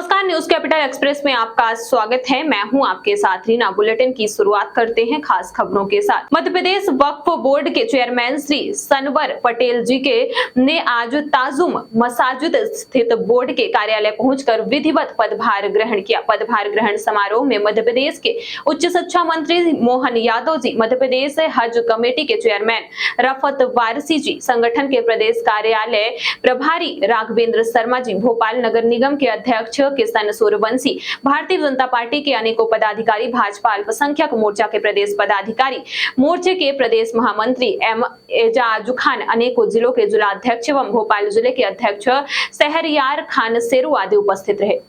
नमस्कार, news capital express में आपका स्वागत है। मैं हूं आपके साथ रीना। बुलेटिन की शुरुआत करते हैं खास खबरों के साथ। मध्य प्रदेश वक्फ बोर्ड के चेयरमैन श्री सनवर पटेल जी ने आज ताजुम मसाजिद स्थित बोर्ड के कार्यालय पहुंचकर विधिवत पदभार ग्रहण किया। पदभार ग्रहण समारोह में मध्य प्रदेश के उच्च शिक्षा मंत्री मोहन यादव जी, मध्य प्रदेश हज कमेटी के चेयरमैन रफत वारसी जी, संगठन के प्रदेश कार्यालय प्रभारी राघवेंद्र शर्मा जी, भोपाल नगर निगम के अध्यक्ष किशन सूर्यवंशी, भारतीय जनता पार्टी के अनेकों पदाधिकारी, भाजपा अल्पसंख्यक मोर्चा के प्रदेश पदाधिकारी, मोर्चे के प्रदेश महामंत्री एम एजाज खान, अनेकों जिलों के जिलाध्यक्ष एवं भोपाल जिले के अध्यक्ष शहरयार खान शेरू आदि उपस्थित रहे।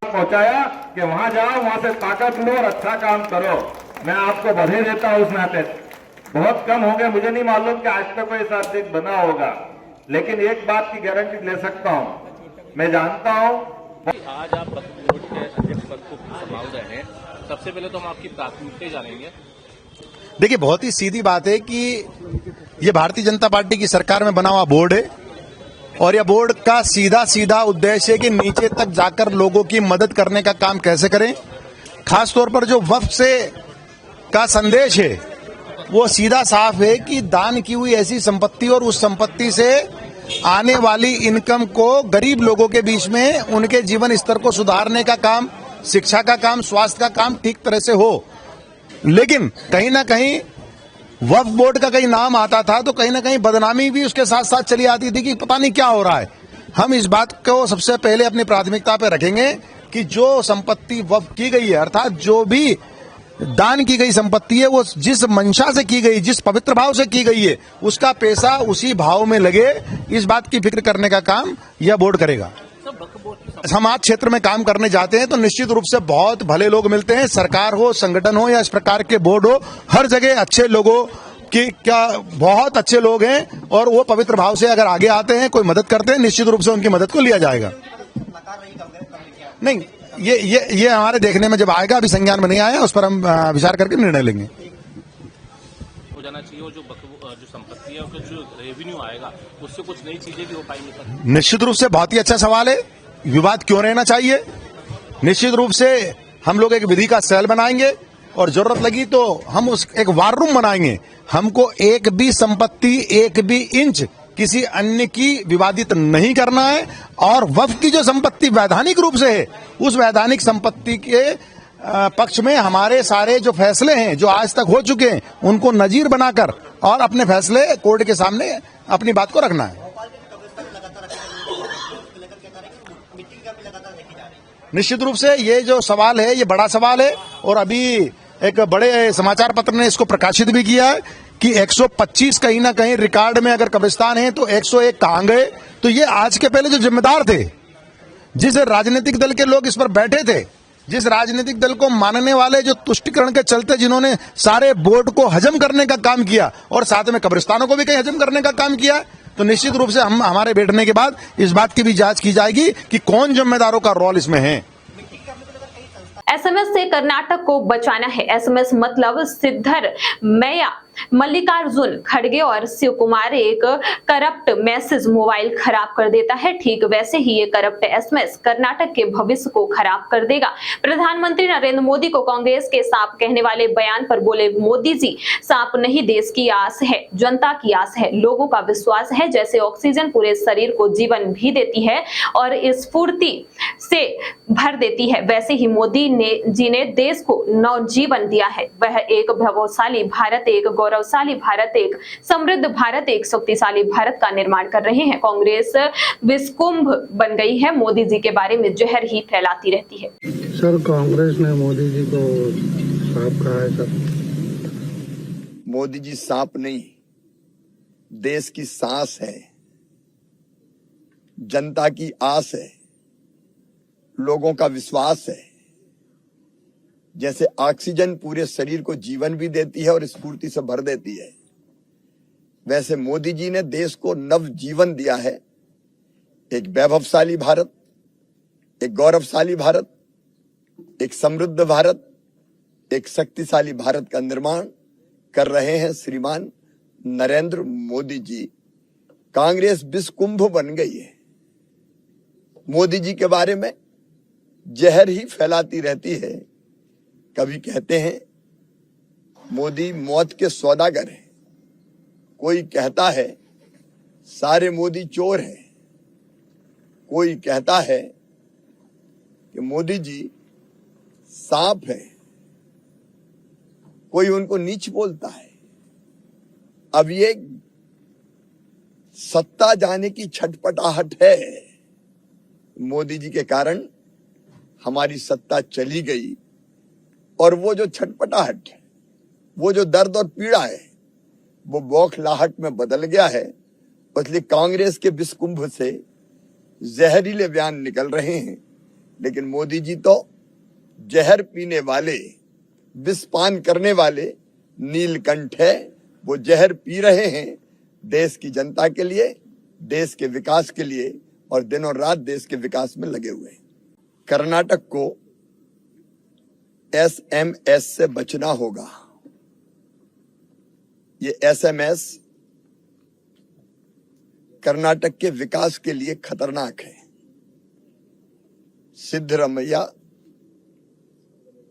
पहुंचाया कि वहां जाओ, वहां से ताकत लो और अच्छा काम करो। मैं आपको बधाई देता हूं। उस नाते बहुत कम हो गए, मुझे नहीं मालूम कि आज तक कोई ऐसा अध्यक्ष बना होगा, लेकिन एक बात की गारंटी ले सकता हूं, मैं जानता हूं। आज आप वक्फ बोर्ड के अध्यक्ष पद को संभाल रहे हैं, सबसे पहले तो हम आपकी प्राथमिकता जानेंगे। देखिए, बहुत ही सीधी बात है कि ये भारतीय जनता पार्टी की सरकार में बना हुआ बोर्ड है और यह बोर्ड का सीधा उद्देश्य है कि नीचे तक जाकर लोगों की मदद करने का काम कैसे करें। खासतौर पर जो वक्फ से का संदेश है वो सीधा साफ है कि दान की हुई ऐसी संपत्ति और उस संपत्ति से आने वाली इनकम को गरीब लोगों के बीच में उनके जीवन स्तर को सुधारने का काम, शिक्षा का काम, स्वास्थ्य का काम ठीक तरह से हो। लेकिन कहीं ना कहीं वक्फ बोर्ड का कहीं नाम आता था तो कहीं ना कहीं बदनामी भी उसके साथ साथ चली आती थी कि पता नहीं क्या हो रहा है। हम इस बात को सबसे पहले अपनी प्राथमिकता पे रखेंगे कि जो संपत्ति वक्फ की गई है, अर्थात जो भी दान की गई संपत्ति है, वो जिस मंशा से की गई, जिस पवित्र भाव से की गई है, उसका पैसा उसी भाव में लगे, इस बात की फिक्र करने का काम यह बोर्ड करेगा। समाज क्षेत्र में काम करने जाते हैं तो निश्चित रूप से बहुत भले लोग मिलते हैं, सरकार हो, संगठन हो या इस प्रकार के बोर्ड हो, हर जगह अच्छे लोगों की क्या बहुत अच्छे लोग हैं और वो पवित्र भाव से अगर आगे आते हैं, कोई मदद करते हैं, निश्चित रूप से उनकी मदद को लिया जाएगा। नहीं, ये हमारे देखने में जब आएगा, अभी संज्ञान में नहीं आया, उस पर हम विचार करके निर्णय लेंगे। हो जाना चाहिए और जो संपत्ति है उसका जो रेवेन्यू आएगा उससे कुछ नई चीजें भी हो पाएंगी। निश्चित रूप से बहुत ही अच्छा सवाल है। विवाद क्यों रहना चाहिए? निश्चित रूप से हम लोग एक विधि का सेल बनाएंगे और जरूरत लगी तो हम उस एक वार रूम बनाएंगे। हमको एक भी संपत्ति, एक भी इंच किसी अन्य की विवादित नहीं करना है और वक्फ की जो संपत्ति वैधानिक रूप से है, उस वैधानिक संपत्ति के पक्ष में हमारे सारे जो फैसले हैं जो आज तक हो चुके हैं उनको नजीर बनाकर और अपने फैसले कोर्ट के सामने अपनी बात को रखना है। निश्चित रूप से ये जो सवाल है ये बड़ा सवाल है और अभी एक बड़े समाचार पत्र ने इसको प्रकाशित भी किया है कि 125 कहीं ना कहीं रिकॉर्ड में अगर कब्रिस्तान है तो 101 कहां गए। तो ये आज के पहले जो जिम्मेदार थे, जिस राजनीतिक दल के लोग इस पर बैठे थे, जिस राजनीतिक दल को मानने वाले जो तुष्टिकरण के चलते जिन्होंने सारे बोर्ड को हजम करने का काम किया और साथ में कब्रिस्तानों को भी कहीं हजम करने का काम किया, तो निश्चित रूप से हम हमारे बैठने के बाद इस बात की भी जांच की जाएगी कि कौन जिम्मेदारों का रोल इसमें है। एसएमएस से कर्नाटक को बचाना है। एसएमएस मतलब सिद्धरमैया, मल्लिकार्जुन खड़गे और शिव कुमार एक करप्ट मैसेज मोबाइल खराब कर देता है। ठीक वैसे ही ये करप्ट एसएमएस कर्नाटक के भविष्य को खराब कर देगा। प्रधानमंत्री नरेंद्र मोदी को कांग्रेस के सांप कहने वाले बयान पर बोले मोदी जी, सांप नहीं देश की आस है, जनता की आस है, लोगों का विश्वास है। जैसे ऑक्सीजन पूरे शरीर को जीवन भी देती है और स्फूर्ति से भर देती है, वैसे ही मोदी जी ने देश को नवजीवन दिया है। वह एक प्रभावशाली भारत, एक गौरवशाली भारत, एक समृद्ध भारत, एक शक्तिशाली भारत का निर्माण कर रहे हैं। कांग्रेस विषकुंभ बन गई है, मोदी जी के बारे में जहर ही फैलाती रहती है। सर, कांग्रेस ने मोदी जी को सांप कहा है। सर, मोदी जी सांप नहीं, देश की सांस है, जनता की आस है, लोगों का विश्वास है। जैसे ऑक्सीजन पूरे शरीर को जीवन भी देती है और स्फूर्ति से भर देती है, वैसे मोदी जी ने देश को नव जीवन दिया है। एक वैभवशाली भारत, एक गौरवशाली भारत, एक समृद्ध भारत, एक शक्तिशाली भारत का निर्माण कर रहे हैं श्रीमान नरेंद्र मोदी जी। कांग्रेस विषकुंभ बन गई है। मोदी जी के बारे में जहर ही फैलाती रहती है। कभी कहते हैं मोदी मौत के सौदागर हैं, कोई कहता है सारे मोदी चोर हैं, कोई कहता है कि मोदी जी सांप है, कोई उनको नीच बोलता है। अब ये सत्ता जाने की छटपटाहट है। मोदी जी के कारण हमारी सत्ता चली गई और वो जो छटपटाहट है, वो जो दर्द और पीड़ा है, वो बौखलाहट में बदल गया है। इसलिए कांग्रेस के विषकुंभ से जहरीले बयान निकल रहे हैं, लेकिन मोदी जी तो जहर पीने वाले, विषपान करने वाले नीलकंठ है। वो जहर पी रहे हैं देश की जनता के लिए, देश के विकास के लिए, और दिन और रात देश के विकास में लगे हुए हैं। कर्नाटक को एसएमएस से बचना होगा। ये एसएमएस कर्नाटक के विकास के लिए खतरनाक है। सिद्धरामैया,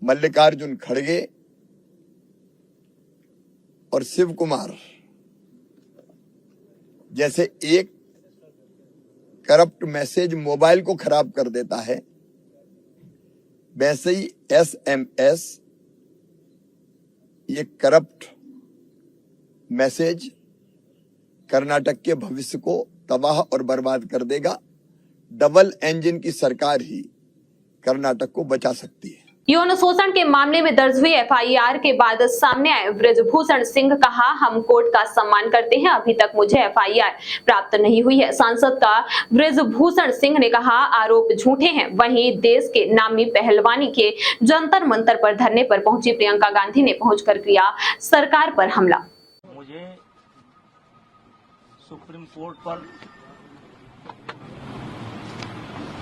मल्लिकार्जुन खड़गे और शिव कुमार जैसे एक करप्ट मैसेज मोबाइल को खराब कर देता है, वैसे ही एसएमएस ये करप्ट मैसेज कर्नाटक के भविष्य को तबाह और बर्बाद कर देगा। डबल इंजन की सरकार ही कर्नाटक को बचा सकती है। यौन शोषण के मामले में दर्ज हुई एफआईआर के बाद सामने आए बृजभूषण सिंह, कहा हम कोर्ट का सम्मान करते हैं, अभी तक मुझे एफआईआर प्राप्त नहीं हुई है। सांसद का बृजभूषण सिंह ने कहा आरोप झूठे हैं। वहीं देश के नामी पहलवानी के जंतर मंतर पर धरने पर पहुंची प्रियंका गांधी ने पहुंचकर किया सरकार पर हमला। मुझे सुप्रीम कोर्ट पर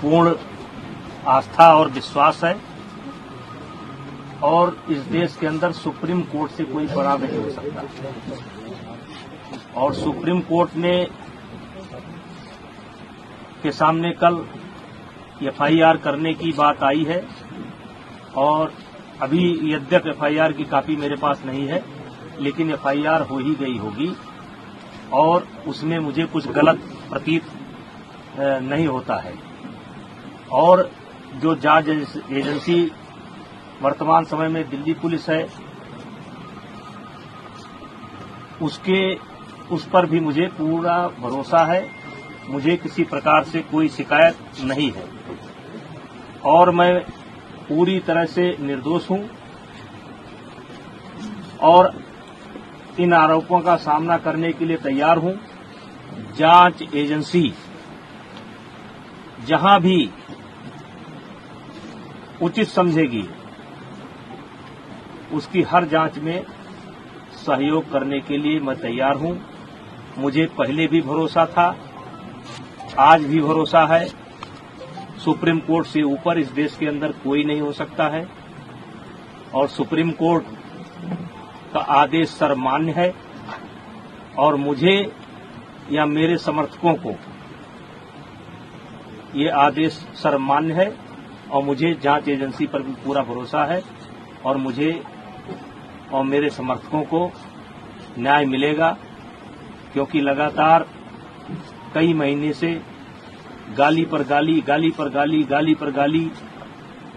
पूर्ण आस्था और विश्वास है और इस देश के अंदर सुप्रीम कोर्ट से कोई बड़ा नहीं हो सकता। और सुप्रीम कोर्ट ने के सामने कल एफआईआर करने की बात आई है और अभी यद्यप एफआईआर की कॉपी मेरे पास नहीं है, लेकिन एफआईआर हो ही गई होगी और उसमें मुझे कुछ गलत प्रतीत नहीं होता है। और जो जांच एजेंसी वर्तमान समय में दिल्ली पुलिस है, उस पर भी मुझे पूरा भरोसा है। मुझे किसी प्रकार से कोई शिकायत नहीं है और मैं पूरी तरह से निर्दोष हूं और इन आरोपों का सामना करने के लिए तैयार हूं। जांच एजेंसी जहां भी उचित समझेगी उसकी हर जांच में सहयोग करने के लिए मैं तैयार हूं। मुझे पहले भी भरोसा था, आज भी भरोसा है। सुप्रीम कोर्ट से ऊपर इस देश के अंदर कोई नहीं हो सकता है और सुप्रीम कोर्ट का आदेश सर्वमान्य है और मुझे या मेरे समर्थकों को ये आदेश सर्वमान्य है और मुझे जांच एजेंसी पर भी पूरा भरोसा है और मुझे और मेरे समर्थकों को न्याय मिलेगा, क्योंकि लगातार कई महीने से गाली पर गाली, गाली पर गाली, गाली पर गाली,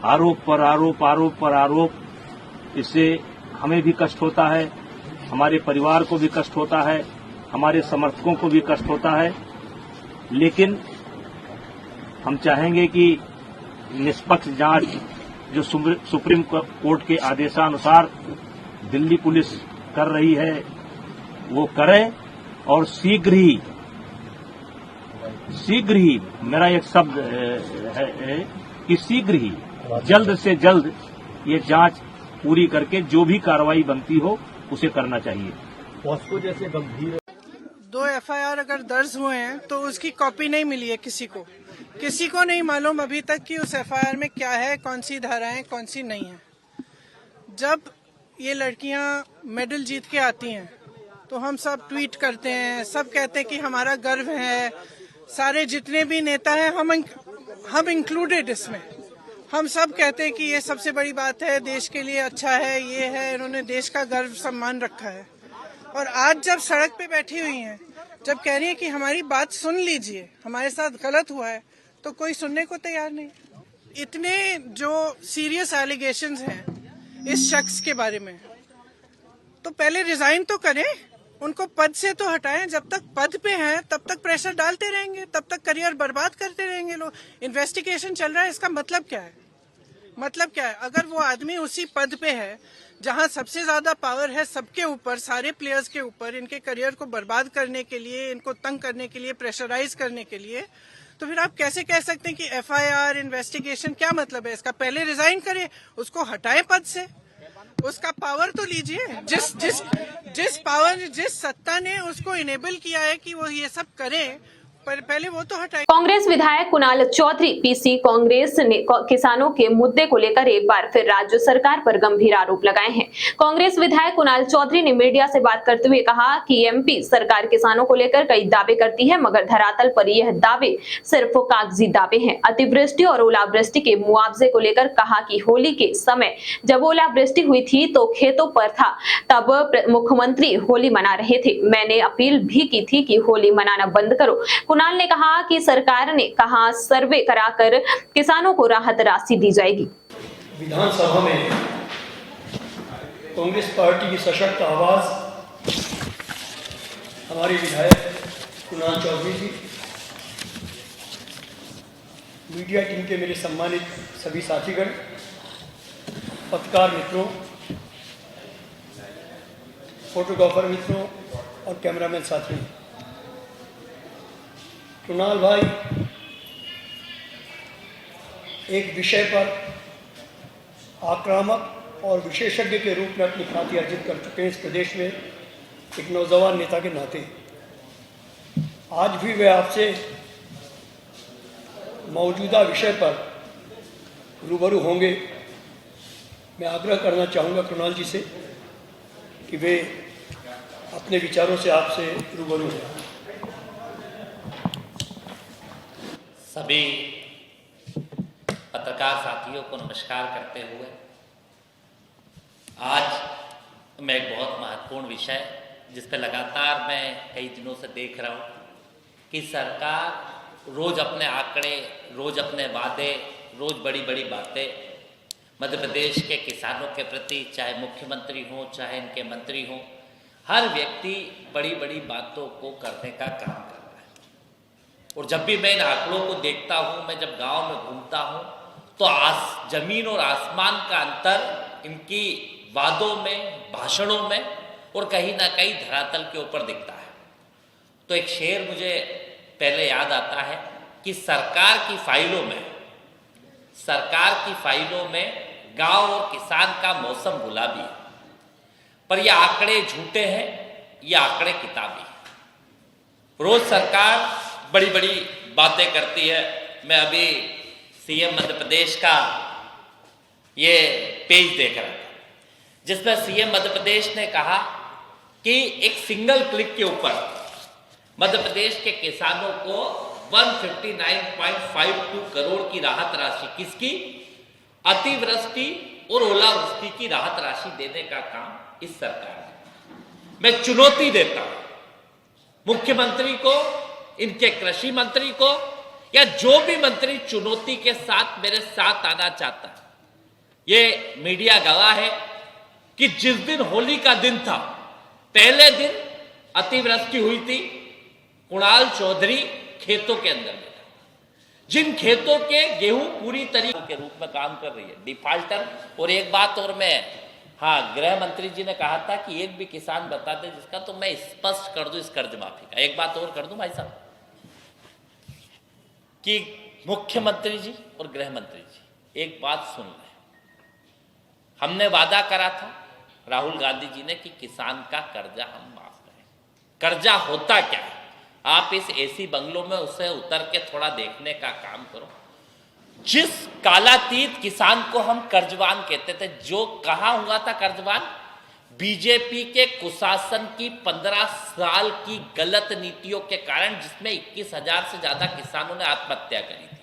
आरोप पर आरोप, आरोप पर आरोप, इससे हमें भी कष्ट होता है, हमारे परिवार को भी कष्ट होता है, हमारे समर्थकों को भी कष्ट होता है। लेकिन हम चाहेंगे कि निष्पक्ष जांच जो सुप्रीम कोर्ट के आदेशानुसार दिल्ली पुलिस कर रही है वो करे और शीघ्र ही मेरा एक शब्द है कि शीघ्र ही जल्द से जल्द ये जांच पूरी करके जो भी कार्रवाई बनती हो उसे करना चाहिए। पॉस्को जैसे गंभीर 2 एफआईआर अगर दर्ज हुए हैं तो उसकी कॉपी नहीं मिली है किसी को नहीं मालूम अभी तक कि उस एफआईआर में क्या है, कौन सी धाराएं, कौन सी नहीं है। जब ये लड़कियां मेडल जीत के आती हैं तो हम सब ट्वीट करते हैं, सब कहते हैं कि हमारा गर्व है। सारे जितने भी नेता हैं हम इंक्लूडेड इसमें, हम सब कहते हैं कि ये सबसे बड़ी बात है, देश के लिए अच्छा है, ये है, इन्होंने देश का गर्व सम्मान रखा है। और आज जब सड़क पे बैठी हुई हैं, जब कह रही है कि हमारी बात सुन लीजिए, हमारे साथ गलत हुआ है, तो कोई सुनने को तैयार नहीं। इतने जो सीरियस एलिगेशंस हैं इस शख्स के बारे में, तो पहले रिजाइन तो करें, उनको पद से तो हटाएं। जब तक पद पे हैं तब तक प्रेशर डालते रहेंगे, तब तक करियर बर्बाद करते रहेंगे लोग। इन्वेस्टिगेशन चल रहा है, इसका मतलब क्या है? मतलब क्या है? अगर वो आदमी उसी पद पे है जहां सबसे ज्यादा पावर है सबके ऊपर, सारे प्लेयर्स के ऊपर, इनके करियर को बर्बाद करने के लिए, इनको तंग करने के लिए, प्रेशराइज करने के लिए, तो फिर आप कैसे कह सकते हैं कि एफआईआर इन्वेस्टिगेशन? क्या मतलब है इसका? पहले रिजाइन करें, उसको हटाएं पद से, उसका पावर तो लीजिए। जिस सत्ता ने उसको इनेबल किया है कि वो ये सब करे, पर पहले वो तो हटाए। कांग्रेस विधायक कुणाल चौधरी पीसी कांग्रेस ने किसानों के मुद्दे को लेकर एक बार फिर राज्य सरकार पर गंभीर आरोप लगाए हैं। कांग्रेस विधायक कुणाल चौधरी ने मीडिया से बात करते हुए कहा कि एमपी सरकार किसानों को लेकर कई दावे करती है, मगर धरातल पर यह दावे सिर्फ कागजी दावे हैं। अतिवृष्टि और ओलावृष्टि के मुआवजे को लेकर कहा कि होली के समय जब ओलावृष्टि हुई थी तो खेतों पर था, तब मुख्यमंत्री होली मना रहे थे। मैंने अपील भी की थी कि होली मनाना बंद करो। कुणाल ने कहा कि सरकार ने कहा सर्वे कराकर किसानों को राहत राशि दी जाएगी। विधानसभा में कांग्रेस पार्टी की सशक्त आवाज हमारे विधायक कुणाल चौधरी जी, मीडिया टीम के मेरे सम्मानित सभी साथीगण, पत्रकार मित्रों, फोटोग्राफर मित्रों और कैमरामैन साथियों, कुणाल भाई एक विषय पर आक्रामक और विशेषज्ञ के रूप में अपनी ख्याति अर्जित कर चुके हैं इस प्रदेश में एक नौजवान नेता के नाते। आज भी वे आपसे मौजूदा विषय पर रूबरू होंगे। मैं आग्रह करना चाहूँगा कुणाल जी से कि वे अपने विचारों से आपसे रूबरू हों। सभी पत्रकार साथियों को नमस्कार करते हुए आज मैं एक बहुत महत्वपूर्ण विषय जिस पर लगातार मैं कई दिनों से देख रहा हूँ कि सरकार रोज़ अपने आंकड़े, रोज़ अपने वादे, रोज़ बड़ी बड़ी बातें मध्य प्रदेश के किसानों के प्रति, चाहे मुख्यमंत्री हो चाहे इनके मंत्री हो, हर व्यक्ति बड़ी बड़ी बातों को करने का काम कर रहा है। और जब भी मैं इन आंकड़ों को देखता हूँ, मैं जब गांव में घूमता हूँ, तो जमीन और आसमान का अंतर इनकी वादों में, भाषणों में और कहीं ना कहीं धरातल के ऊपर दिखता है। तो एक शेर मुझे पहले याद आता है कि सरकार की फाइलों में गांव और किसान का मौसम गुलाबी है, पर ये आंकड़े झूठे हैं, ये आंकड़े किताबी हैं। रोज सरकार बड़ी बड़ी बातें करती है। मैं अभी सीएम मध्य प्रदेश का ये पेज देख रहा था जिसमें सीएम मध्य प्रदेश ने कहा कि एक सिंगल क्लिक के ऊपर मध्य प्रदेश के किसानों को 159.52 करोड़ की राहत राशि, किसकी? अतिवृष्टि और ओलावृष्टि की राहत राशि देने का काम इस सरकार ने। मैं चुनौती देता हूं मुख्यमंत्री को, इनके कृषि मंत्री को, या जो भी मंत्री चुनौती के साथ मेरे साथ आना चाहता है। ये मीडिया गवाह है कि जिस दिन होली का दिन था, पहले दिन अतिवृष्टि हुई थी, कुणाल चौधरी खेतों के अंदर में था, जिन खेतों के गेहूं पूरी तरीके के रूप में काम कर रही है, डिफाल्टर। और एक बात और मैं, हाँ, गृह मंत्री जी ने कहा था कि एक भी किसान बता दे जिसका, तो मैं स्पष्ट कर दूं इस कर्ज माफी का। एक बात और कर दूं भाई साहब कि मुख्यमंत्री जी और गृह मंत्री जी एक बात सुन लें। हमने वादा करा था राहुल गांधी जी ने कि किसान का कर्जा हम माफ करें। कर्जा होता क्या है? आप इस एसी बंगलों में उसे उतर के थोड़ा देखने का काम करो। जिस कालातीत किसान को हम कर्जवान कहते थे, जो कहाँ हुआ था कर्जवान? बीजेपी के कुशासन की 15 साल की गलत नीतियों के कारण, जिसमें 21,000 से ज्यादा किसानों ने आत्महत्या करी थी,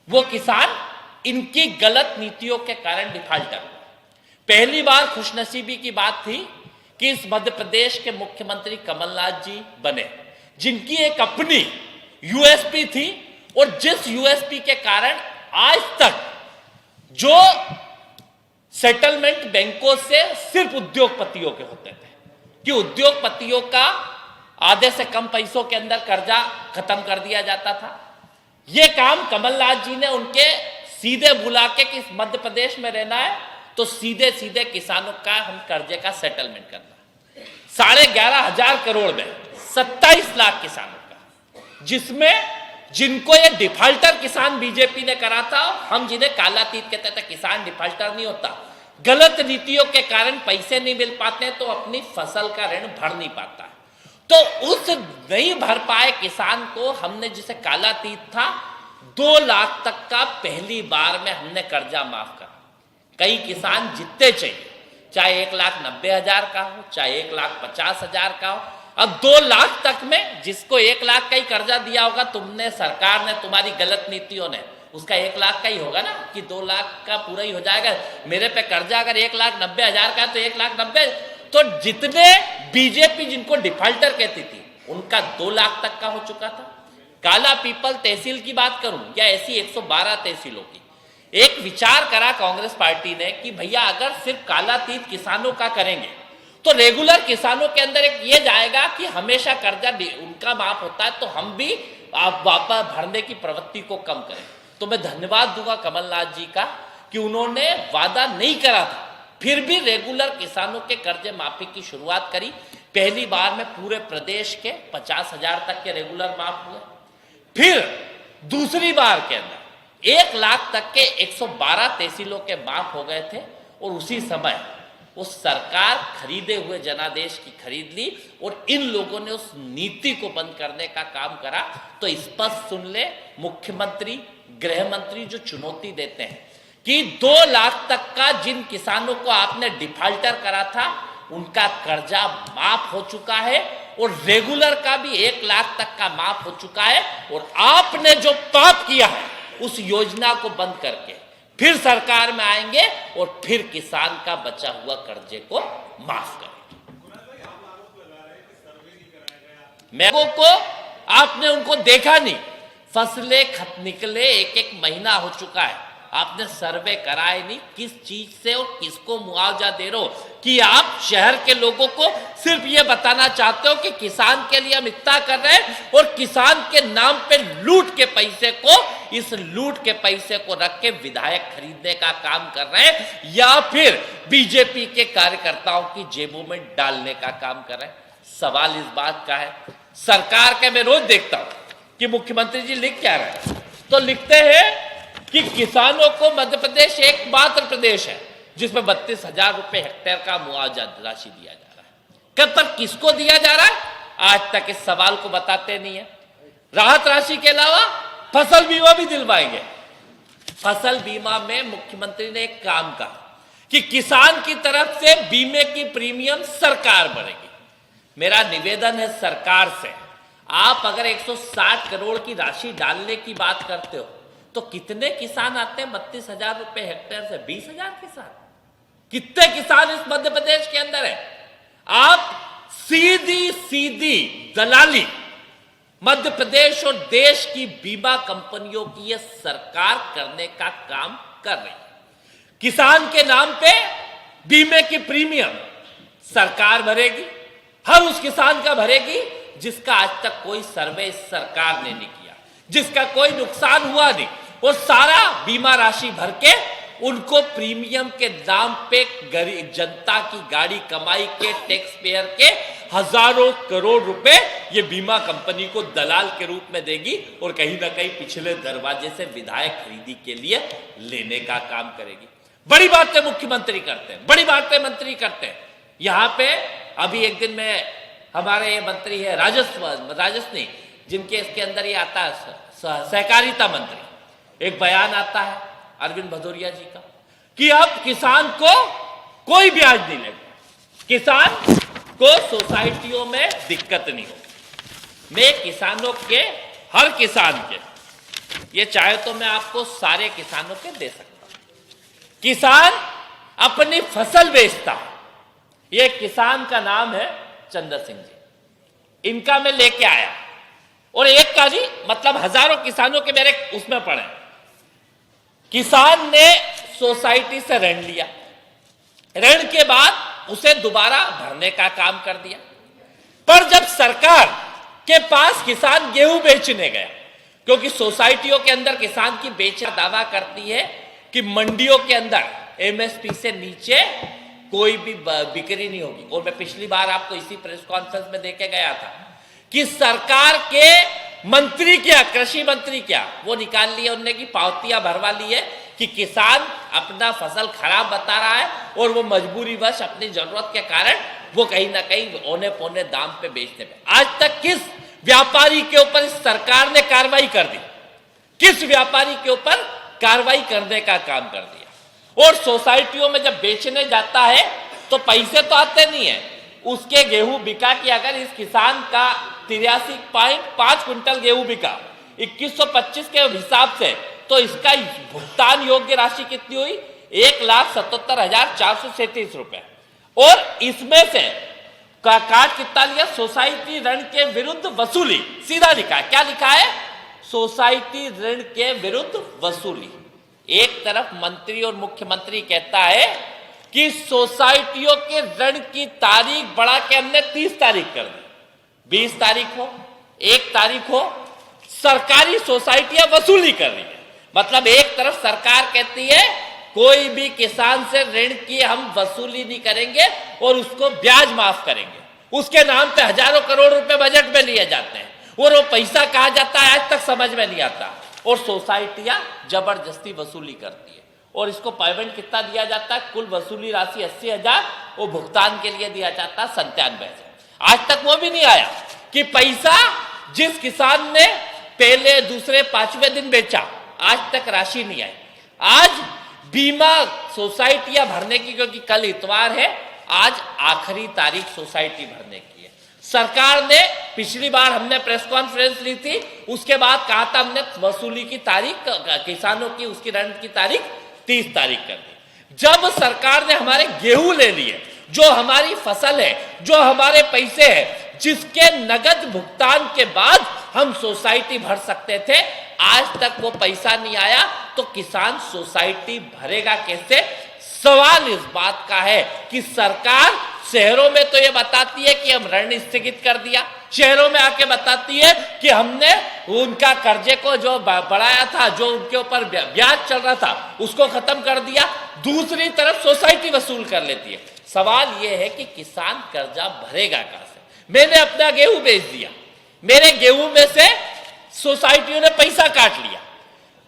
वो किसान इनकी गलत नीतियों के कारण डिफाल्टर हुआ। पहली बार खुशनसीबी की बात थी कि इस मध्य प्रदेश के मुख्यमंत्री कमलनाथ जी बने, जिनकी एक अपनी यूएसपी थी, और जिस यूएसपी के कारण आज तक जो सेटलमेंट बैंकों से सिर्फ उद्योगपतियों के होते थे, कि उद्योगपतियों का आधे से कम पैसों के अंदर कर्जा खत्म कर दिया जाता था। यह काम कमलनाथ जी ने उनके सीधे बुला के कि इस मध्य प्रदेश में रहना है तो सीधे सीधे किसानों का हम कर्जे का सेटलमेंट करना। 11,500 करोड़ में 27 लाख किसानों का, जिसमें जिनको ये डिफाल्टर किसान बीजेपी ने करा था, हम जिन्हें कालातीत कहते थे, किसान डिफाल्टर नहीं होता, गलत नीतियों के कारण पैसे नहीं मिल पाते तो अपनी फसल का ऋण भर नहीं पाता है। तो उस नहीं भर पाए किसान को हमने, जिसे कालातीत था, 2 लाख तक का पहली बार में हमने कर्जा माफ करा। कई किसान जितने चाहिए, चाहे 1,90,000 का हो, चाहे 1,50,000 का हो, अब 2 लाख तक में, जिसको 1 लाख का ही कर्जा दिया होगा तुमने, सरकार ने, तुम्हारी गलत नीतियों ने, उसका 1 लाख का ही होगा ना, कि 2 लाख का पूरा ही हो जाएगा। मेरे पे कर्जा अगर 1,90,000 का तो 1,90,000, तो जितने बीजेपी जिनको डिफाल्टर कहती थी उनका 2 लाख तक का हो चुका था। काला पीपल तहसील की बात करूं या ऐसी 112 तहसीलों की, एक विचार करा कांग्रेस पार्टी ने कि भैया अगर सिर्फ कालातीत किसानों का करेंगे तो रेगुलर किसानों के अंदर एक ये जाएगा कि हमेशा कर्जा उनका माफ होता है, तो हम भी वापस भरने की प्रवृत्ति को कम करें। तो मैं धन्यवाद दूंगा कमलनाथ जी का कि उन्होंने वादा नहीं करा था, फिर भी रेगुलर किसानों के कर्जे माफी की शुरुआत करी। पहली बार में पूरे प्रदेश के 50,000 तक के रेगुलर माफ हुए। फिर दूसरी बार के अंदर 1 लाख तक के 112 तहसीलों के माफ हो गए थे, और उसी समय उस सरकार खरीदे हुए जनादेश की खरीद ली और इन लोगों ने उस नीति को बंद करने का काम करा। तो स्पष्ट सुन ले, मुख्यमंत्री, गृह मंत्री जो चुनौती देते हैं कि 2 लाख तक का जिन किसानों को आपने डिफाल्टर करा था उनका कर्जा माफ हो चुका है, और रेगुलर का भी 1 लाख तक का माफ हो चुका है, और आपने जो पाप किया है उस योजना को बंद करके फिर सरकार में आएंगे और फिर किसान का बचा हुआ कर्जे को माफ करेंगे। लोगों को आपने उनको देखा नहीं, फसलें खत निकले 1-1 महीना हो चुका है, आपने सर्वे कराए नहीं किस चीज से और किसको मुआवजा दे रहे हो, कि आप शहर के लोगों को सिर्फ ये बताना चाहते हो कि किसान के लिए हम इतना कर रहे हैं, और किसान के नाम पे लूट के पैसे को, इस लूट के पैसे को रख के विधायक खरीदने का काम कर रहे हैं, या फिर बीजेपी के कार्यकर्ताओं की जेबों में डालने का काम कर रहे हैं। सवाल इस बात का है, सरकार के मैं रोज देखता हूं कि मुख्यमंत्री जी लिख क्या रहे हैं, तो लिखते हैं कि किसानों को मध्य प्रदेश एकमात्र प्रदेश है जिसमें 32,000 रुपए हेक्टेयर का मुआवजा राशि दिया जा रहा है। कब तक किसको दिया जा रहा है, आज तक इस सवाल को बताते नहीं है। राहत राशि के अलावा फसल बीमा भी दिलवाएंगे। फसल बीमा में मुख्यमंत्री ने एक काम कहा कि किसान की तरफ से बीमे की प्रीमियम सरकार भरेगी। मेरा निवेदन है सरकार से, आप अगर 160 करोड़ की राशि डालने की बात करते हो तो कितने किसान आते हैं 32,000 रुपए हेक्टेयर से? 20,000 किसान। कितने किसान इस मध्य प्रदेश के अंदर है? आप सीधी सीधी दलाली मध्य प्रदेश और देश की बीमा कंपनियों की यह सरकार करने का काम कर रही है। किसान के नाम पे बीमे की प्रीमियम सरकार भरेगी, हर उस किसान का भरेगी जिसका आज तक कोई सर्वे सरकार ने नहीं किया, जिसका कोई नुकसान हुआ नहीं, वो सारा बीमा राशि भर के उनको प्रीमियम के दाम पे गरीब जनता की गाड़ी कमाई के टैक्स पेयर के हजारों करोड़ रुपए ये बीमा कंपनी को दलाल के रूप में देगी, और कहीं ना कहीं पिछले दरवाजे से विधायक खरीदी के लिए लेने का काम करेगी। बड़ी बातें मुख्यमंत्री करते हैं, बड़ी बातें मंत्री करते हैं। यहां पे अभी एक दिन में हमारे ये मंत्री है राजस्व नहीं, जिनके इसके अंदर ये आता है सहकारिता मंत्री, एक बयान आता है अरविंद भदौरिया जी का कि अब किसान को कोई ब्याज नहीं लगेगा, किसान को सोसाइटियों में दिक्कत नहीं होगी। मैं किसानों के, हर किसान के, ये चाहे तो मैं आपको सारे किसानों के दे सकता हूं। किसान अपनी फसल बेचता है। ये किसान का नाम है चंद्र सिंह जी। इनका मैं लेके आया, और एक का नहीं, मतलब हजारों किसानों के मेरे उसमें पड़े। किसान ने सोसाइटी से ऋण लिया, ऋण के बाद उसे दोबारा भरने का काम कर दिया। पर जब सरकार के पास किसान गेहूं बेचने गया, क्योंकि सोसाइटियों के अंदर किसान की बेचना दावा करती है कि मंडियों के अंदर एमएसपी से नीचे कोई भी बिक्री नहीं होगी। और मैं पिछली बार आपको इसी प्रेस कॉन्फ्रेंस में देके गया था कि सरकार के मंत्री क्या, कृषि मंत्री क्या, वो निकाल लिए उनने की पावतियां भरवा ली है कि किसान अपना फसल खराब बता रहा है और वो मजबूरीवश अपनी जरूरत के कारण वो कहीं ना कहीं औने पौने दाम पे बेचने में। आज तक किस व्यापारी के ऊपर इस सरकार ने कार्रवाई कर दी? किस व्यापारी के ऊपर कार्रवाई करने का काम कर दिया? और सोसाइटियों में जब बेचने जाता है तो पैसे तो आते नहीं है। उसके गेहूं बिका कि अगर इस किसान का 83.5 क्विंटल गेहूं बिका 2125 के हिसाब से, तो इसका भुगतान योग्य राशि कितनी हुई? 1,77,437 रुपए। और इसमें से काट कितना लिया? सोसाइटी ऋण के विरुद्ध वसूली। सीधा लिखा है, क्या लिखा है? सोसाइटी ऋण के विरुद्ध वसूली। एक तरफ मंत्री और मुख्यमंत्री कहता है कि सोसाइटियों के ऋण की तारीख बढ़ा के हमने 30 तारीख कर दी, 20 तारीख हो, 1 तारीख हो, सरकारी सोसाइटियां वसूली कर रही है। मतलब एक तरफ सरकार कहती है कोई भी किसान से ऋण की हम वसूली नहीं करेंगे और उसको ब्याज माफ करेंगे। उसके नाम पे हजारों करोड़ रुपए बजट में लिए जाते हैं, और वो पैसा कहाँ जाता है आज तक समझ में नहीं आता। और सोसाइटियां जबरदस्ती वसूली करती है, और इसको पेमेंट कितना दिया जाता है? कुल वसूली राशि 80,000, वो भुगतान के लिए दिया जाता है 97,000। आज तक वो भी नहीं आया कि पैसा जिस किसान ने पहले, दूसरे, 5वें दिन बेचा, आज तक राशि नहीं आई। आज बीमा सोसाइटियां भरने की, क्योंकि कल इतवार है, आज आखिरी तारीख सोसाइटी भरने की है। सरकार ने पिछली बार हमने प्रेस कॉन्फ्रेंस ली थी, उसके बाद कहा था हमने वसूली की तारीख, किसानों की उसकी ऋण की तारीख 30 तारीख कर दी। जब सरकार ने हमारे गेहूं ले लिए, जो हमारी फसल है, जो हमारे पैसे हैं, जिसके नगद भुगतान के बाद हम सोसाइटी भर सकते थे, आज तक वो पैसा नहीं आया, तो किसान सोसाइटी भरेगा कैसे? सवाल इस बात का है कि सरकार शहरों में तो ये बताती है कि हम ऋण स्थगित कर दिया, शहरों में आके बताती है कि हमने उनका कर्जे को जो बढ़ाया था, जो उनके ऊपर ब्याज चल रहा था, उसको खत्म कर दिया। दूसरी तरफ सोसाइटी वसूल कर लेती है। सवाल यह है कि किसान कर्जा भरेगा कहां से? मैंने अपना गेहूं बेच दिया, मेरे गेहूं में से सोसाइटियों ने पैसा काट लिया,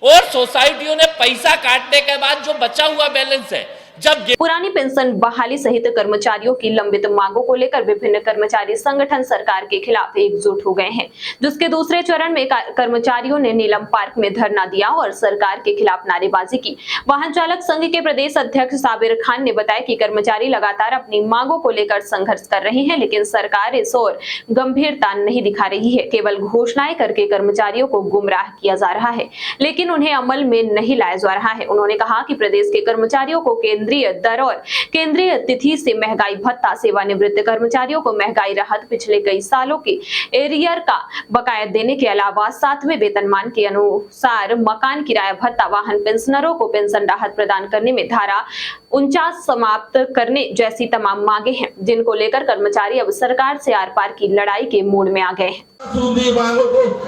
और सोसाइटियों ने पैसा काटने के बाद जो बचा हुआ बैलेंस है, जब पुरानी पेंशन बहाली सहित कर्मचारियों की लंबित मांगों को लेकर विभिन्न कर्मचारी संगठन सरकार के खिलाफ एकजुट हो गए हैं, जिसके दूसरे चरण में कर्मचारियों ने नीलम पार्क में धरना दिया और सरकार के खिलाफ नारेबाजी की। वाहन चालक संघ के प्रदेश अध्यक्ष साबिर खान ने बताया कि कर्मचारी लगातार अपनी मांगों को लेकर संघर्ष कर रहे हैं, लेकिन सरकार इस ओर गंभीरता नहीं दिखा रही है। केवल घोषणाएं करके कर्मचारियों को गुमराह किया जा रहा है, लेकिन उन्हें अमल में नहीं लाया जा रहा है। उन्होंने कहा कि प्रदेश के कर्मचारियों को केंद्रीय दर और केंद्रीय तिथि से महंगाई भत्ता, सेवानिवृत्त कर्मचारियों को महंगाई राहत, पिछले कई सालों के एरियर का बकाया देने के अलावा 7वें वेतनमान के अनुसार मकान किराया भत्ता, वाहन पेंशनरों को पेंशन राहत प्रदान करने में धारा 49 समाप्त करने जैसी तमाम मांगे हैं, जिनको लेकर कर्मचारी अब सरकार से आर पार की लड़ाई के मूड में आ गए हैं।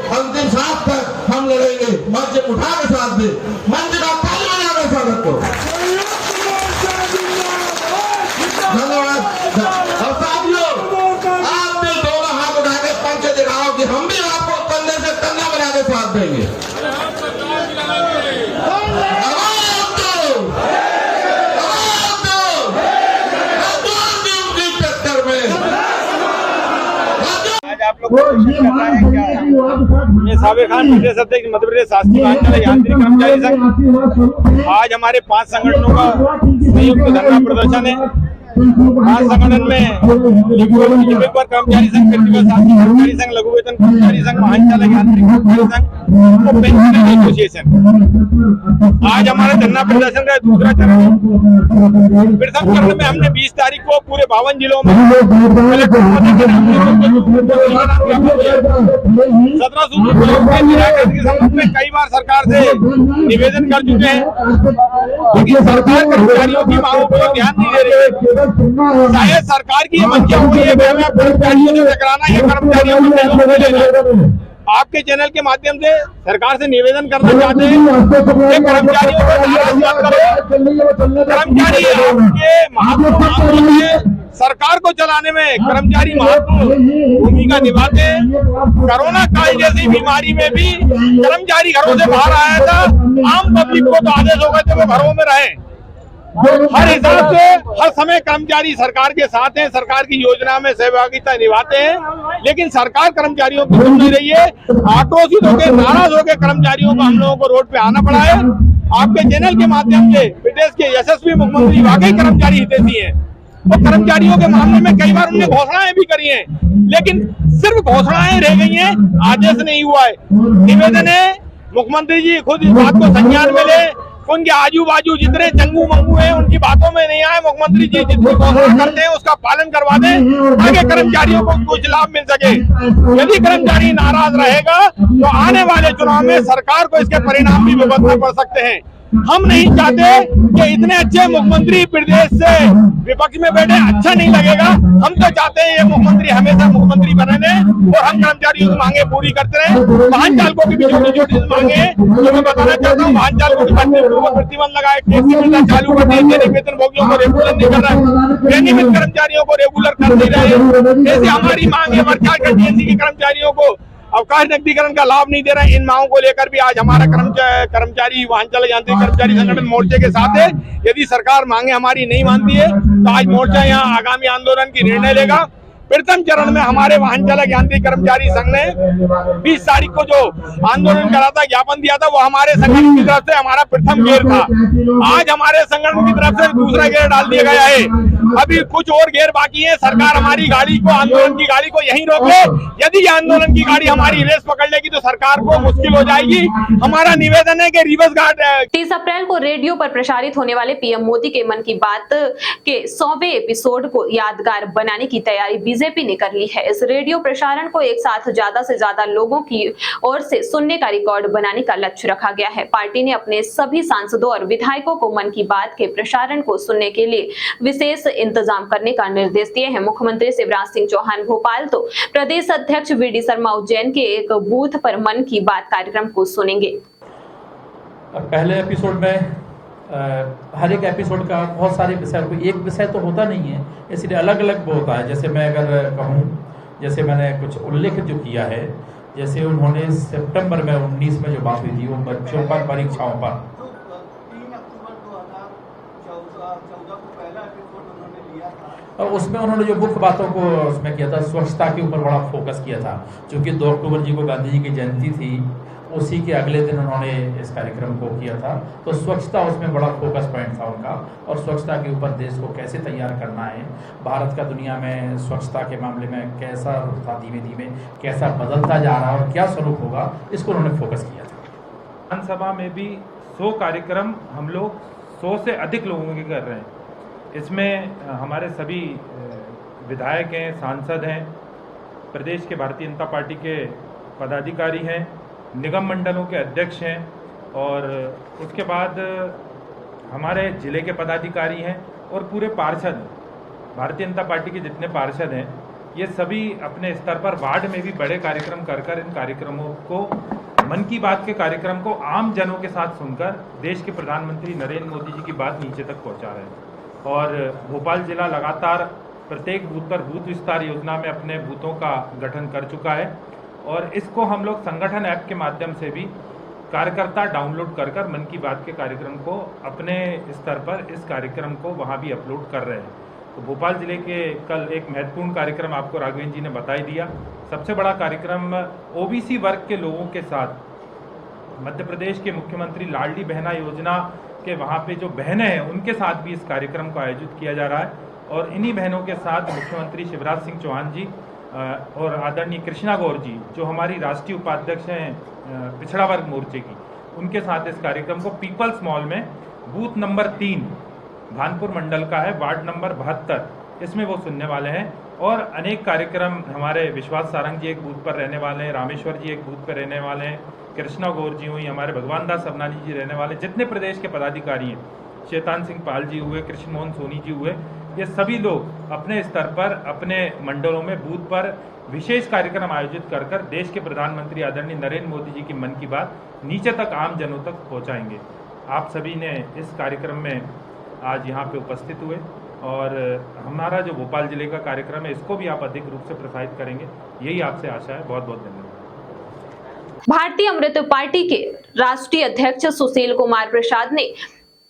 अंतिम सांस तक हम लड़ेंगे, मंच उठा के साथ दे, मंच का ताली बजा के स्वागत करो। धन्यवाद। और साथियों, आप भी दोनों हाथ उठा के पंच दिखाओ कि हम भी आपको कंधे से कंधा बना के साथ देंगे। टक्कर में आज आप लोग मैं साबिर खान, प्रदेश अध्यक्ष मध्य प्रदेश शासकीय वाहन चालक यांत्रिक कर्मचारी संघ। आज हमारे 5 संगठनों का संयुक्त धरना प्रदर्शन है। आज संगठन में लिपिक वर्ग कर्मचारी संघ, व्यक्तिगत साथी कर्मचारी संघ, लघु वेतन कर्मचारी संघ, वाहन चालक यांत्रिक कर्मचारी संघ और पेंशनर एसोसिएशन। आज हमारे धरना प्रदर्शन का दूसरा चरण है। प्रथम चरण में हमने 20 तारीख को पूरे 52 जिलों में 17 सूत्रों के निराकरण के संबंध में कई बार सरकार से निवेदन कर चुके हैं, लेकिन सरकार कर्मचारियों की मांगों को ध्यान नहीं दे रही है। शायद सरकार की ये मंशा हुई है कि हमें कर्मचारियों से टकराना है, कर्मचारियों को सहयोग लेना। आपके चैनल के माध्यम से सरकार से निवेदन करना चाहते हैं कि कर्मचारियों को नाराज मत करो। कर्मचारी आपके महत्वपूर्ण है, सरकार को चलाने में कर्मचारी महत्वपूर्ण भूमिका निभाते हैं। कोरोना काल जैसी बीमारी में भी कर्मचारी घरों से बाहर आया था। आम पब्लिक को तो आदेश हो गए थे वो घरों में रहें। हर हिसाब से हर समय कर्मचारी सरकार के साथ हैं, सरकार की योजना में सहभागिता निभाते हैं, लेकिन सरकार कर्मचारियों की सुन नहीं रही है। आक्रोशित होकर, नाराज होकर कर्मचारियों को, हम लोगों को रोड पे आना पड़ा है। आपके चैनल के माध्यम से प्रदेश के यशस्वी मुख्यमंत्री वाकई कर्मचारी हितैषी हैं। वो कर्मचारियों के मामले में कई बार उन्होंने घोषणाएं भी करी हैं, लेकिन सिर्फ घोषणाएं रह गई हैं, आदेश नहीं हुआ है। निवेदन है मुख्यमंत्री जी खुद इस बात को संज्ञान में ले, उनके आजू बाजू जितने चंगू मंगू हैं उनकी बातों में नहीं आए। मुख्यमंत्री जी जितनी घोषणा करते हैं उसका पालन करवा दें ताकि कर्मचारियों को कुछ लाभ मिल सके। यदि कर्मचारी नाराज रहेगा तो आने वाले चुनाव में सरकार को इसके परिणाम भी भुगतना पड़ सकते हैं। हम नहीं चाहते कि इतने अच्छे मुख्यमंत्री प्रदेश से विपक्ष में बैठे, अच्छा नहीं लगेगा। हम तो चाहते हैं ये मुख्यमंत्री हमेशा मुख्यमंत्री बने रहें और हम कर्मचारियों की मांगे पूरी करते रहे। वाहन चालकों की भी छोटी छोटी मांगे जो मैं बताना चाहता हूँ। वाहन चालकों की प्रतिबंध लगाए, टैक्सी मिलना चालू कर दिए, दैनिक वेतन भोगियों को रेगुलर नहीं कर रहे, बेनियमित कर्मचारियों को रेगुलर कर नहीं रहे। जैसे हमारी मांग है वर्षा के कर्मचारियों को अवकाश नकदीकरण का लाभ नहीं दे रहे हैं। इन मांगों को लेकर भी आज हमारा कर्मचारी वाहन चालक यांत्रिक कर्मचारी संगठन मोर्चे के साथ है। यदि सरकार मांगे हमारी नहीं मानती है तो आज मोर्चा यहाँ आगामी आंदोलन की निर्णय लेगा। प्रथम चरण में हमारे वाहन चालक यांत्रिक कर्मचारी संघ ने 20 तारीख को जो आंदोलन करा था, ज्ञापन दिया था, वो हमारे संगठन की तरफ से हमारा प्रथम गेर था। आज हमारे संगठन की तरफ से दूसरा गेर डाल दिया गया है। अभी कुछ और गेर बाकी है। सरकार हमारी गाड़ी को, आंदोलन की गाड़ी को यहीं रोक ले। यदि ये आंदोलन की गाड़ी हमारी रेस पकड़ लेगी तो सरकार को मुश्किल हो जाएगी। हमारा निवेदन है कि रिवर्स गार्ड 30 अप्रैल को रेडियो पर प्रसारित होने वाले पीएम मोदी के मन की बात के 100वें एपिसोड को यादगार बनाने की तैयारी बीजेपी ने कर ली है। इस रेडियो प्रसारण को एक साथ ज्यादा से ज्यादा लोगों की ओर से सुनने का रिकॉर्ड बनाने का लक्ष्य रखा गया है। पार्टी ने अपने सभी सांसदों और विधायकों को मन की बात के प्रसारण को सुनने के लिए विशेष इंतजाम करने का निर्देश दिए हैं। मुख्यमंत्री शिवराज सिंह चौहान भोपाल तो प्रदेश अध्यक्ष वीडी शर्मा उज्जैन के एक बूथ पर मन की बात कार्यक्रम को सुनेंगे। पहले एपिसोड में हर एक एपिसोड का बहुत सारे विषय, एक विषय तो होता नहीं है, इसलिए अलग अलग होता है। जैसे मैं अगर कहूँ, जैसे मैंने कुछ उल्लेख जो किया है, जैसे उन्होंने सितंबर में 19 में जो बात हुई थी वो बच्चों पर परीक्षाओं पर, और उसमें उन्होंने जो मुख्य बातों को उसमें किया था, स्वच्छता के ऊपर बड़ा फोकस किया था। क्योंकि 2 अक्टूबर जी को गांधी जी की जयंती थी, उसी के अगले दिन उन्होंने इस कार्यक्रम को किया था। तो स्वच्छता उसमें बड़ा फोकस पॉइंट था उनका, और स्वच्छता के ऊपर देश को कैसे तैयार करना है, भारत का दुनिया में स्वच्छता के मामले में कैसा रुख था, धीमे धीमे कैसा बदलता जा रहा है और क्या स्वरूप होगा, इसको उन्होंने फोकस किया था। विधानसभा में भी 100 कार्यक्रम हम लोग 100 से अधिक लोगों के कर रहे हैं। इसमें हमारे सभी विधायक हैं, सांसद हैं, प्रदेश के भारतीय जनता पार्टी के पदाधिकारी हैं, निगम मंडलों के अध्यक्ष हैं, और उसके बाद हमारे ज़िले के पदाधिकारी हैं और पूरे पार्षद, भारतीय जनता पार्टी के जितने पार्षद हैं, ये सभी अपने स्तर पर वार्ड में भी बड़े कार्यक्रम कर इन कार्यक्रमों को, मन की बात के कार्यक्रम को आम जनों के साथ सुनकर देश के प्रधानमंत्री नरेंद्र मोदी जी की बात नीचे तक पहुँचा रहे हैं। और भोपाल जिला लगातार प्रत्येक बूथ पर बूथ विस्तार योजना में अपने बूथों का गठन कर चुका है, और इसको हम लोग संगठन ऐप के माध्यम से भी कार्यकर्ता डाउनलोड कर मन की बात के कार्यक्रम को अपने स्तर पर इस कार्यक्रम को वहाँ भी अपलोड कर रहे हैं। तो भोपाल जिले के कल एक महत्वपूर्ण कार्यक्रम आपको राघवेंद्र जी ने बता ही दिया। सबसे बड़ा कार्यक्रम ओबीसी वर्ग के लोगों के साथ मध्य प्रदेश के मुख्यमंत्री लाडली बहना योजना के वहाँ पे जो बहनें हैं उनके साथ भी इस कार्यक्रम को आयोजित किया जा रहा है। और इन्हीं बहनों के साथ मुख्यमंत्री शिवराज सिंह चौहान जी और आदरणीय कृष्णा गौर जी जो हमारी राष्ट्रीय उपाध्यक्ष हैं पिछड़ा वर्ग मोर्चे की, उनके साथ इस कार्यक्रम को पीपल्स मॉल में बूथ नंबर 3 भानपुर मंडल का है, वार्ड नंबर 72, इसमें वो सुनने वाले हैं। और अनेक कार्यक्रम हमारे विश्वास सारंग जी एक बूथ पर रहने वाले हैं, रामेश्वर जी एक बूथ पर रहने वाले हैं, कृष्णा गौर जी हुई, हमारे भगवान दास सबनानी जी रहने वाले, जितने प्रदेश के पदाधिकारी हैं, शैतान सिंह पाल जी हुए, कृष्ण मोहन सोनी जी हुए, ये सभी लोग अपने स्तर पर अपने मंडलों में बूथ पर विशेष कार्यक्रम आयोजित कर कर देश के प्रधानमंत्री आदरणीय नरेंद्र मोदी जी की मन की बात नीचे तक आम जनों तक पहुंचाएंगे। आप सभी ने इस कार्यक्रम में आज यहाँ पे उपस्थित हुए और हमारा जो भोपाल जिले का कार्यक्रम है इसको भी आप अधिक रूप से प्रसारित करेंगे, यही आपसे आशा है। बहुत बहुत धन्यवाद। भारतीय अमृत पार्टी के राष्ट्रीय अध्यक्ष सुशील कुमार प्रसाद ने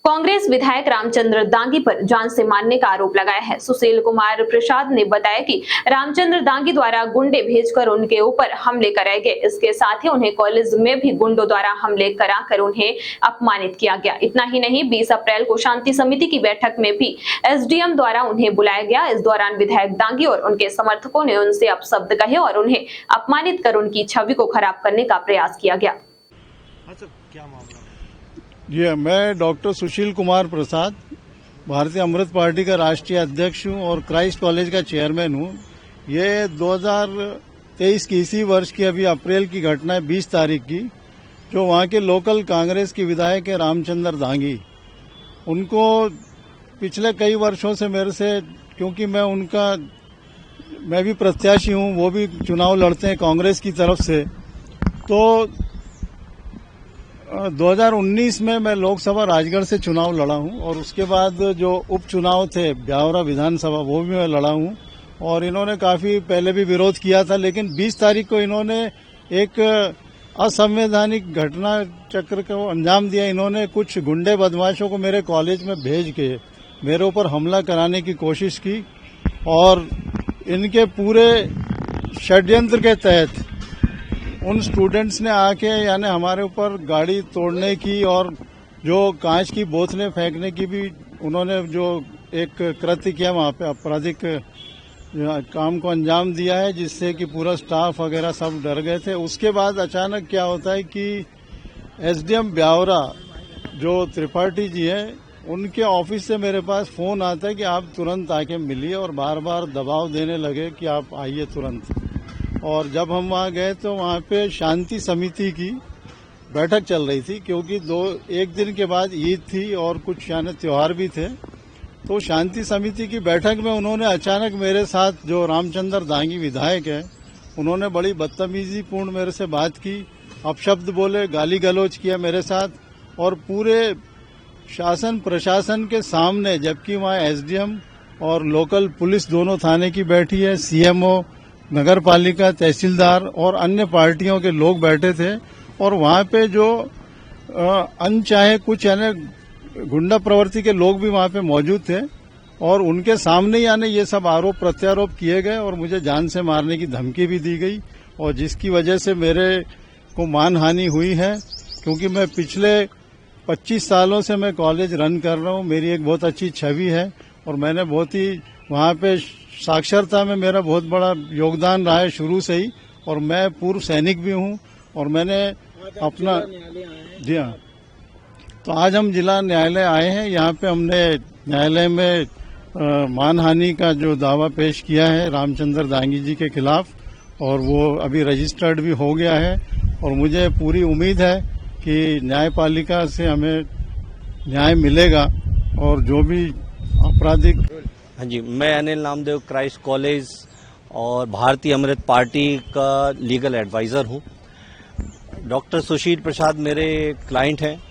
कांग्रेस विधायक रामचंद्र दांगी पर जान से मारने का आरोप लगाया है। सुशील कुमार प्रसाद ने बताया कि रामचंद्र दांगी द्वारा गुंडे भेजकर उनके ऊपर हमले कराए गए। इसके साथ ही उन्हें कॉलेज में भी गुंडों द्वारा हमले कराकर उन्हें अपमानित किया गया। इतना ही नहीं, 20 अप्रैल को शांति समिति की बैठक में भी एसडीएम द्वारा उन्हें बुलाया गया। इस दौरान विधायक दांगी और उनके समर्थकों ने उनसे अपशब्द कहे और उन्हें अपमानित कर उनकी छवि को खराब करने का प्रयास किया गया। क्या मामला? जी, मैं डॉक्टर सुशील कुमार प्रसाद भारतीय अमृत पार्टी का राष्ट्रीय अध्यक्ष हूं और क्राइस्ट कॉलेज का चेयरमैन हूं। ये 2023 की इसी वर्ष की अभी अप्रैल की घटना है, 20 तारीख की, जो वहां के लोकल कांग्रेस के विधायक है रामचंद्र दांगी। उनको पिछले कई वर्षों से मेरे से, क्योंकि मैं भी प्रत्याशी हूं, वो भी चुनाव लड़ते हैं कांग्रेस की तरफ से, तो 2019 में मैं लोकसभा राजगढ़ से चुनाव लड़ा हूं और उसके बाद जो उपचुनाव थे ब्यावरा विधानसभा, वो भी मैं लड़ा हूं और इन्होंने काफी पहले भी विरोध किया था। लेकिन 20 तारीख को इन्होंने एक असंवैधानिक घटना चक्र को अंजाम दिया। इन्होंने कुछ गुंडे बदमाशों को मेरे कॉलेज में भेज के मेरे ऊपर हमला कराने की कोशिश की और इनके पूरे षड्यंत्र के तहत उन स्टूडेंट्स ने आके यानी हमारे ऊपर गाड़ी तोड़ने की और जो कांच की बोतलें फेंकने की भी उन्होंने जो एक कृत्य किया, वहाँ पे आपराधिक काम को अंजाम दिया है, जिससे कि पूरा स्टाफ वगैरह सब डर गए थे। उसके बाद अचानक क्या होता है कि एसडीएम ब्यावरा जो त्रिपाठी जी हैं, उनके ऑफिस से मेरे पास फोन आता है कि आप तुरंत आके मिलिए और बार बार दबाव देने लगे कि आप आइए तुरंत। और जब हम वहाँ गए तो वहाँ पे शांति समिति की बैठक चल रही थी, क्योंकि एक दिन के बाद ईद थी और कुछ यानी त्योहार भी थे। तो शांति समिति की बैठक में उन्होंने अचानक मेरे साथ, जो रामचंद्र दांगी विधायक है, उन्होंने बड़ी बदतमीजी पूर्ण मेरे से बात की, अपशब्द बोले, गाली गलौज किया मेरे साथ और पूरे शासन प्रशासन के सामने, जबकि वहाँ एसडीएम और लोकल पुलिस दोनों थाने की बैठी है, सीएमओ, नगर पालिका, तहसीलदार और अन्य पार्टियों के लोग बैठे थे और वहाँ पे जो अनचाहे कुछ यानी गुंडा प्रवृत्ति के लोग भी वहाँ पे मौजूद थे और उनके सामने यानी ये सब आरोप प्रत्यारोप किए गए और मुझे जान से मारने की धमकी भी दी गई और जिसकी वजह से मेरे को मानहानि हुई है। क्योंकि मैं पिछले 25 सालों से मैं कॉलेज रन कर रहा हूँ, मेरी एक बहुत अच्छी छवि है और मैंने बहुत ही वहाँ पे साक्षरता में मेरा बहुत बड़ा योगदान रहा है शुरू से ही और मैं पूर्व सैनिक भी हूँ और मैंने अपना, जी हाँ, तो आज हम जिला न्यायालय आए हैं। यहाँ पे हमने न्यायालय में मानहानि का जो दावा पेश किया है रामचंद्र दांगी जी के खिलाफ और वो अभी रजिस्टर्ड भी हो गया है और मुझे पूरी उम्मीद है कि न्यायपालिका से हमें न्याय मिलेगा और जो भी आपराधिक। हाँ जी, मैं अनिल नामदेव क्राइस्ट कॉलेज और भारतीय अमृत पार्टी का लीगल एडवाइज़र हूँ। डॉक्टर सुशील प्रसाद मेरे क्लाइंट हैं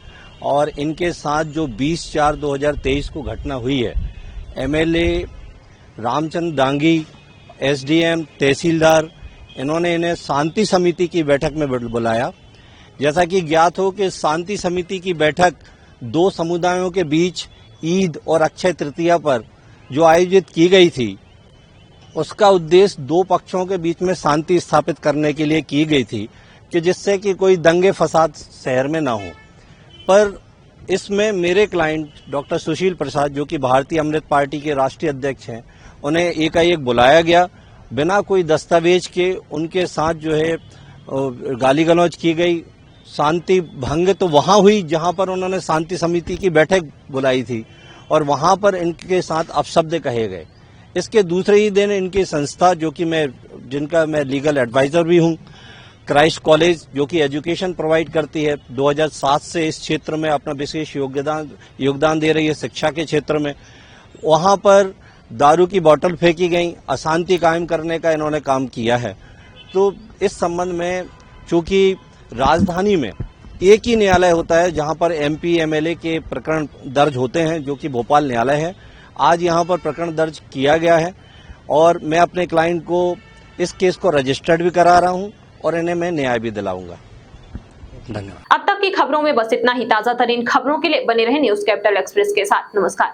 और इनके साथ जो 20/4/2023 को घटना हुई है, एमएलए रामचंद्र दांगी, एसडीएम, तहसीलदार, इन्होंने इन्हें शांति समिति की बैठक में बुलाया। जैसा कि ज्ञात हो कि शांति समिति की बैठक दो समुदायों के बीच ईद और अक्षय तृतीया पर जो आयोजित की गई थी, उसका उद्देश्य दो पक्षों के बीच में शांति स्थापित करने के लिए की गई थी कि जिससे कि कोई दंगे फसाद शहर में ना हो। पर इसमें मेरे क्लाइंट डॉक्टर सुशील प्रसाद, जो कि भारतीय अमृत पार्टी के राष्ट्रीय अध्यक्ष हैं, उन्हें एकाएक बुलाया गया, बिना कोई दस्तावेज के उनके साथ जो है गाली गलौज की गई। शांति भंग तो वहां हुई जहां पर उन्होंने शांति समिति की बैठक बुलाई थी और वहां पर इनके साथ अपशब्द कहे गए। इसके दूसरे ही दिन इनकी संस्था, जो कि जिनका मैं लीगल एडवाइजर भी हूं, क्राइस्ट कॉलेज, जो कि एजुकेशन प्रोवाइड करती है, 2007 से इस क्षेत्र में अपना विशेष योगदान दे रही है शिक्षा के क्षेत्र में, वहां पर दारू की बोतल फेंकी गई, अशांति कायम करने का इन्होंने काम किया है। तो इस संबंध में चूंकि राजधानी में एक ही न्यायालय होता है जहां पर एमपी एमएलए के प्रकरण दर्ज होते हैं, जो कि भोपाल न्यायालय है, आज यहां पर प्रकरण दर्ज किया गया है और मैं अपने क्लाइंट को इस केस को रजिस्टर्ड भी करा रहा हूं और इन्हें मैं न्याय भी दिलाऊंगा। धन्यवाद। अब तक की खबरों में बस इतना ही। ताजा तरीन खबरों के लिए बने रहे न्यूज कैपिटल एक्सप्रेस के साथ। नमस्कार।